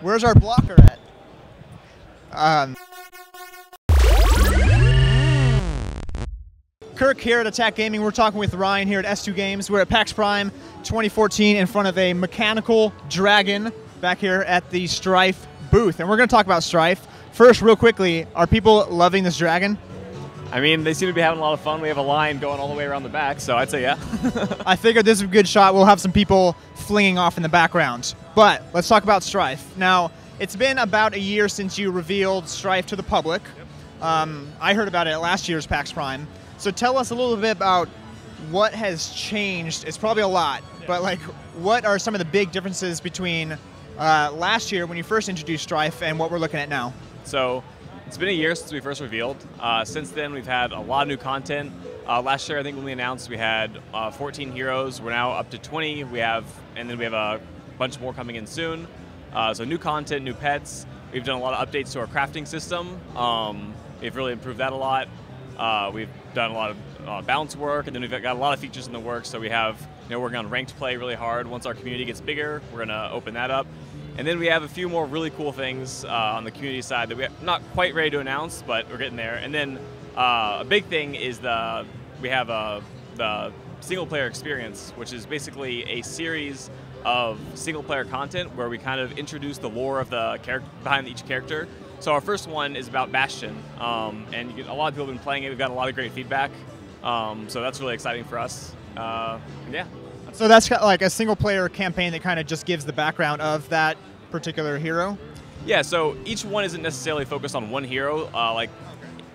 Where's our blocker at? Kirk here at Attack Gaming. We're talking with Ryan here at S2Games. We're at PAX Prime 2014 in front of a mechanical dragon back here at the Strife booth. And we're going to talk about Strife. First, real quickly, are people loving this dragon? I mean, they seem to be having a lot of fun. We have a line going all the way around the back, so I'd say yeah. I figured this is a good shot. We'll have some people flinging off in the background. But let's talk about Strife. Now, it's been about a year since you revealed Strife to the public. Yep. I heard about it at last year's PAX Prime. So tell us a little bit about what has changed. It's probably a lot, but like, what are some of the big differences between last year when you first introduced Strife and what we're looking at now? So it's been a year since we first revealed. Since then, we've had a lot of new content. Last year, I think when we announced, we had 14 heroes. We're now up to 20. And then we have a bunch more coming in soon. So new content, new pets. We've done a lot of updates to our crafting system. We've really improved that a lot. We've done a lot of balance work, and then we've got a lot of features in the works. So we have, working on ranked play really hard. Once our community gets bigger, we're going to open that up. And then we have a few more really cool things on the community side that we're not quite ready to announce, but we're getting there. And then a big thing is we have the single player experience, which is basically a series of single player content where we kind of introduce the lore of the character behind each character. So our first one is about Bastion, and a lot of people have been playing it. We've got a lot of great feedback, so that's really exciting for us. Yeah. So that's like a single-player campaign that kind of just gives the background of that particular hero? Yeah, so each one isn't necessarily focused on one hero. Like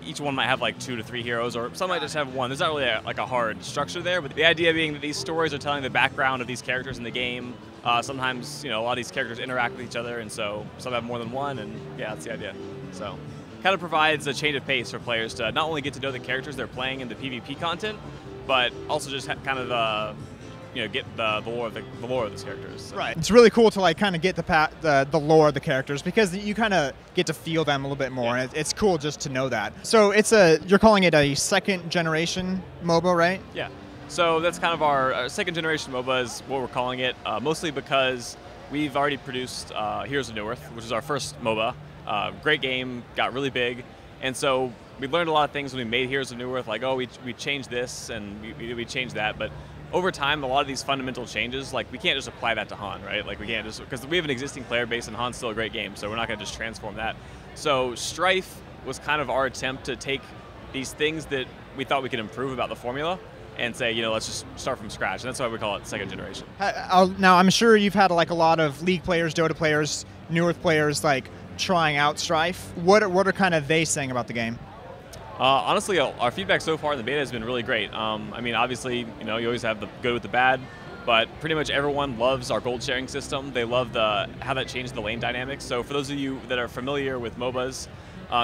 each one might have like 2 to 3 heroes, or some might just have one. There's not really a hard structure there, but the idea being that these stories are telling the background of these characters in the game. Sometimes, a lot of these characters interact with each other, and so some have more than one, and yeah, that's the idea. So kind of provides a change of pace for players to not only get to know the characters they're playing in the PvP content, but also just kind of get the lore of these characters. So. Right. It's really cool to like kind of get the lore of the characters because you kind of get to feel them a little bit more, and it's cool just to know that. So you're calling it a second generation MOBA, right? Yeah. So that's kind of our second generation MOBA is what we're calling it, mostly because we've already produced Heroes of Newerth, which is our first MOBA. Great game, got really big, and so we learned a lot of things when we made Heroes of Newerth, like, oh, we changed this and we changed that, but over time, a lot of these fundamental changes, like we can't just apply that to Han, right? Like we can't just, because we have an existing player base and Han's still a great game, so we're not going to just transform that. So Strife was kind of our attempt to take these things that we thought we could improve about the formula and say, let's just start from scratch. And that's why we call it second generation. Now, I'm sure you've had like a lot of League players, Dota players, Newerth players like trying out Strife. What are kind of they saying about the game? Honestly, our feedback so far in the beta has been really great. I mean, obviously, you always have the good with the bad, but pretty much everyone loves our gold sharing system. They love how that changed the lane dynamics. So for those of you that are familiar with MOBAs,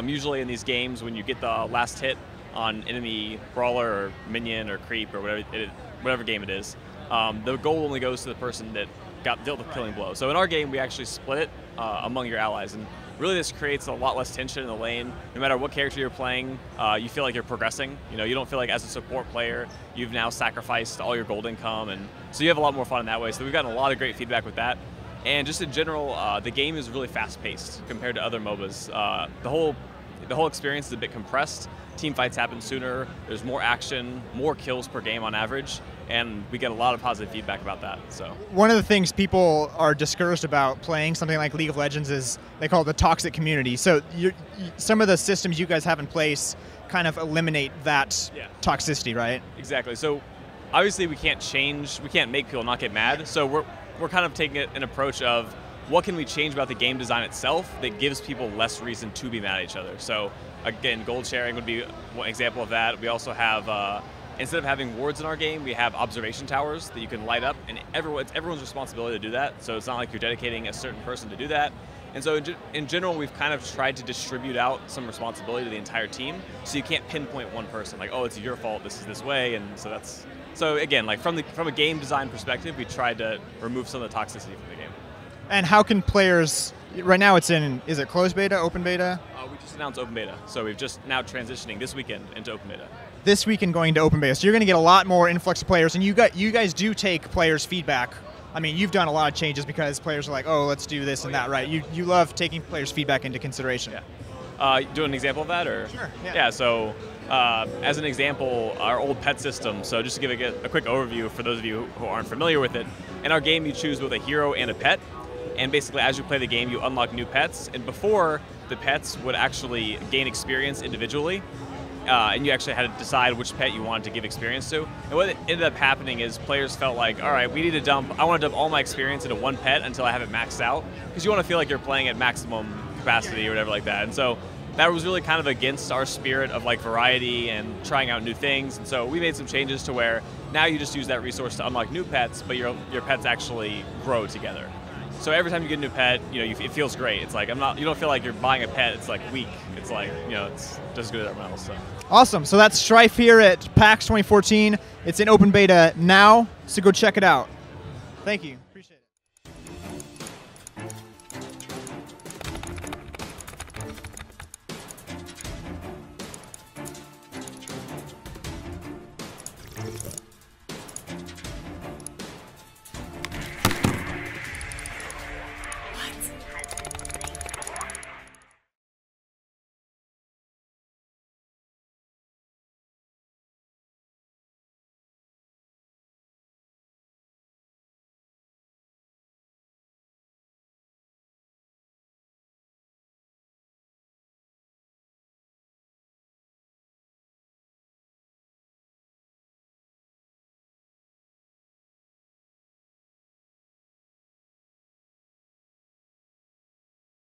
usually in these games, when you get the last hit on enemy brawler or minion or creep or whatever game it is, the gold only goes to the person that got dealt the killing blow. So in our game, we actually split it among your allies, and really this creates a lot less tension in the lane. No matter what character you're playing, you feel like you're progressing. You don't feel like as a support player, you've now sacrificed all your gold income, and so you have a lot more fun in that way. So we've gotten a lot of great feedback with that. And just in general, the game is really fast-paced compared to other MOBAs. The whole experience is a bit compressed. Team fights happen sooner, there's more action, more kills per game on average, and we get a lot of positive feedback about that. So one of the things people are discouraged about playing something like League of Legends is they call it the toxic community. So some of the systems you guys have in place kind of eliminate that toxicity, right? Exactly. So obviously we can't make people not get mad. So we're kind of taking an approach of what can we change about the game design itself that gives people less reason to be mad at each other. So again, gold sharing would be one example of that. We also have, instead of having wards in our game, we have observation towers that you can light up, and it's everyone's responsibility to do that. So it's not like you're dedicating a certain person to do that. And so in general, we've kind of tried to distribute out some responsibility to the entire team, so you can't pinpoint one person, like, oh, it's your fault, this is this way, and so again, like from a game design perspective, we tried to remove some of the toxicity from the game. And how can players, right now it's is it closed beta, open beta? We just announced open beta, so we've just now transitioning this weekend into open beta. This weekend going to open beta, so you're going to get a lot more influx of players, and you guys do take players' feedback I mean, you've done a lot of changes because players are like, oh, let's do this and that, right? You love taking players' feedback into consideration. Yeah. Do an example of that, or? Sure. Yeah. So, as an example, our old pet system. So, just to give a quick overview for those of you who aren't familiar with it, in our game, you choose both a hero and a pet. And basically, as you play the game, you unlock new pets. And before, the pets would actually gain experience individually. And you actually had to decide which pet you wanted to give experience to. And what ended up happening is players felt like, all right, I want to dump all my experience into one pet until I have it maxed out. Because you want to feel like you're playing at maximum capacity or whatever like that. And so that was really kind of against our spirit of like variety and trying out new things. And so we made some changes to where now you just use that resource to unlock new pets, but your pets actually grow together. So every time you get a new pet, it feels great. It's like you don't feel like you're buying a pet. It's like weak. It's like it's just as good as everyone else. So. Awesome. So that's Strife here at PAX 2014. It's in open beta now, so go check it out. Thank you.